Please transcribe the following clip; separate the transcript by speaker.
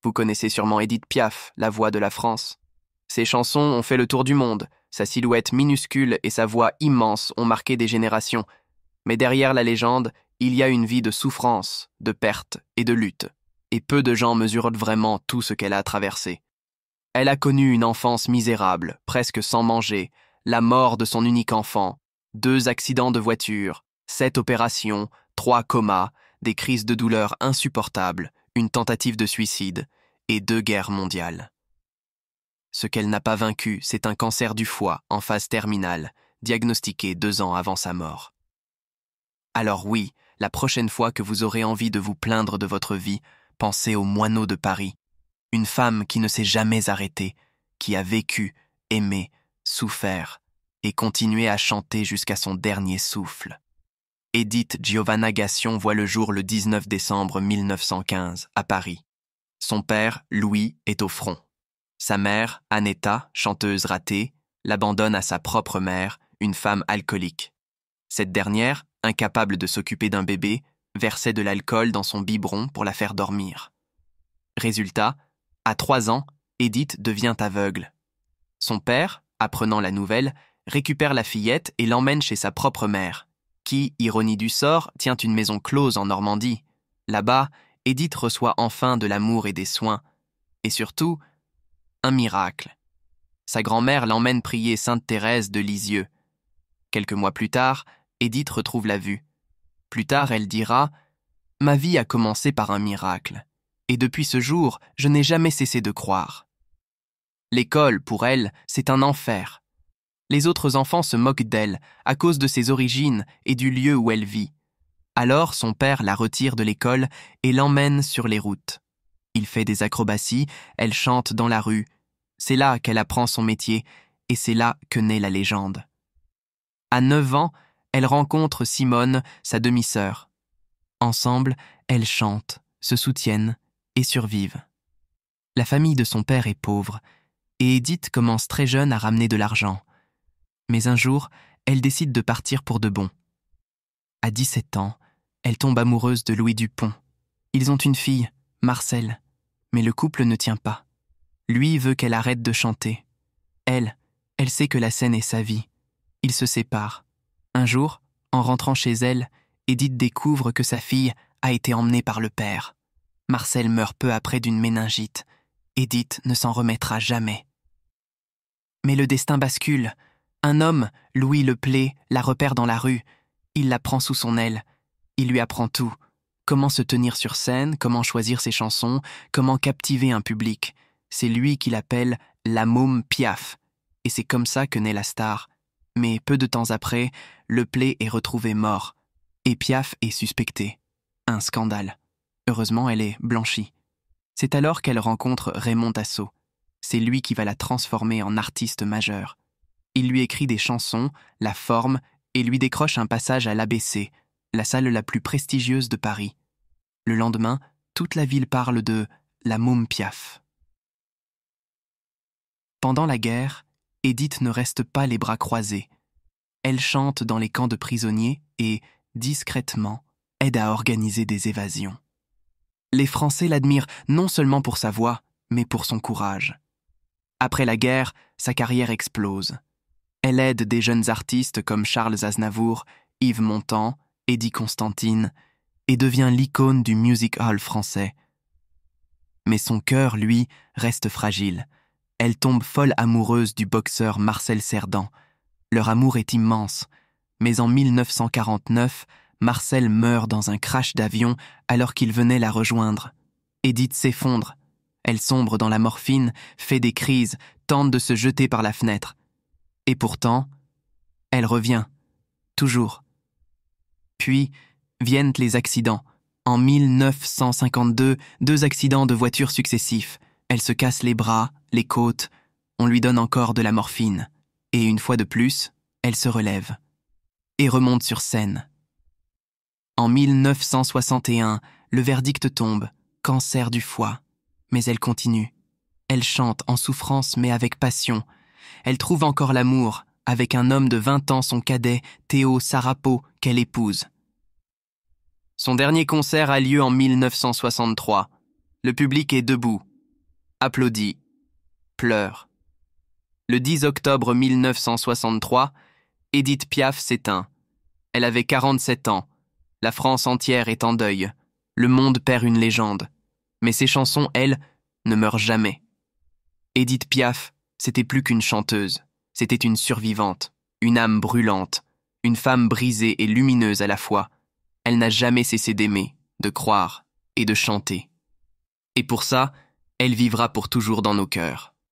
Speaker 1: Vous connaissez sûrement Édith Piaf, la voix de la France. Ses chansons ont fait le tour du monde, sa silhouette minuscule et sa voix immense ont marqué des générations. Mais derrière la légende, il y a une vie de souffrance, de perte et de lutte. Et peu de gens mesurent vraiment tout ce qu'elle a traversé. Elle a connu une enfance misérable, presque sans manger, la mort de son unique enfant, 2 accidents de voiture, 7 opérations, 3 comas, des crises de douleur insupportables, une tentative de suicide et 2 guerres mondiales. Ce qu'elle n'a pas vaincu, c'est un cancer du foie en phase terminale, diagnostiqué 2 ans avant sa mort. Alors oui, la prochaine fois que vous aurez envie de vous plaindre de votre vie, pensez au moineau de Paris, une femme qui ne s'est jamais arrêtée, qui a vécu, aimé, souffert et continué à chanter jusqu'à son dernier souffle. Édith Giovanna Gassion voit le jour le 19 décembre 1915 à Paris. Son père, Louis, est au front. Sa mère, Annetta, chanteuse ratée, l'abandonne à sa propre mère, une femme alcoolique. Cette dernière, incapable de s'occuper d'un bébé, versait de l'alcool dans son biberon pour la faire dormir. Résultat, à 3 ans, Édith devient aveugle. Son père, apprenant la nouvelle, récupère la fillette et l'emmène chez sa propre mère, qui, ironie du sort, tient une maison close en Normandie. Là-bas, Édith reçoit enfin de l'amour et des soins. Et surtout, un miracle. Sa grand-mère l'emmène prier Sainte Thérèse de Lisieux. Quelques mois plus tard, Édith retrouve la vue. Plus tard, elle dira « Ma vie a commencé par un miracle, et depuis ce jour, je n'ai jamais cessé de croire. » L'école, pour elle, c'est un enfer. Les autres enfants se moquent d'elle à cause de ses origines et du lieu où elle vit. Alors son père la retire de l'école et l'emmène sur les routes. Il fait des acrobaties, elle chante dans la rue. C'est là qu'elle apprend son métier et c'est là que naît la légende. À 9 ans, elle rencontre Simone, sa demi-sœur. Ensemble, elles chantent, se soutiennent et survivent. La famille de son père est pauvre et Édith commence très jeune à ramener de l'argent. Mais un jour, elle décide de partir pour de bon. À 17 ans, elle tombe amoureuse de Louis Dupont. Ils ont une fille, Marcel, mais le couple ne tient pas. Lui veut qu'elle arrête de chanter. Elle sait que la scène est sa vie. Ils se séparent. Un jour, en rentrant chez elle, Édith découvre que sa fille a été emmenée par le père. Marcel meurt peu après d'une méningite. Édith ne s'en remettra jamais. Mais le destin bascule. Un homme, Louis Leplé, la repère dans la rue. Il la prend sous son aile. Il lui apprend tout. Comment se tenir sur scène, comment choisir ses chansons, comment captiver un public. C'est lui qui l'appelle la môme Piaf. Et c'est comme ça que naît la star. Mais peu de temps après, Leplé est retrouvé mort. Et Piaf est suspectée. Un scandale. Heureusement, elle est blanchie. C'est alors qu'elle rencontre Raymond Tasso. C'est lui qui va la transformer en artiste majeure. Il lui écrit des chansons, la forme et lui décroche un passage à l'ABC, la salle la plus prestigieuse de Paris. Le lendemain, toute la ville parle de la môme Piaf. Pendant la guerre, Édith ne reste pas les bras croisés. Elle chante dans les camps de prisonniers et, discrètement, aide à organiser des évasions. Les Français l'admirent non seulement pour sa voix, mais pour son courage. Après la guerre, sa carrière explose. Elle aide des jeunes artistes comme Charles Aznavour, Yves Montand, Eddie Constantine, et devient l'icône du music hall français. Mais son cœur, lui, reste fragile. Elle tombe folle amoureuse du boxeur Marcel Cerdan. Leur amour est immense, mais en 1949, Marcel meurt dans un crash d'avion alors qu'il venait la rejoindre. Édith s'effondre. Elle sombre dans la morphine, fait des crises, tente de se jeter par la fenêtre. Et pourtant, elle revient, toujours. Puis viennent les accidents. En 1952, 2 accidents de voiture successifs. Elle se casse les bras, les côtes. On lui donne encore de la morphine. Et une fois de plus, elle se relève. Et remonte sur scène. En 1961, le verdict tombe. Cancer du foie. Mais elle continue. Elle chante en souffrance mais avec passion. Elle trouve encore l'amour, avec un homme de 20 ans, son cadet, Théo Sarapo, qu'elle épouse. Son dernier concert a lieu en 1963. Le public est debout, applaudit, pleure. Le 10 octobre 1963, Édith Piaf s'éteint. Elle avait 47 ans. La France entière est en deuil. Le monde perd une légende. Mais ses chansons, elles, ne meurent jamais. Édith Piaf, c'était plus qu'une chanteuse. C'était une survivante, une âme brûlante, une femme brisée et lumineuse à la fois. Elle n'a jamais cessé d'aimer, de croire et de chanter. Et pour ça, elle vivra pour toujours dans nos cœurs.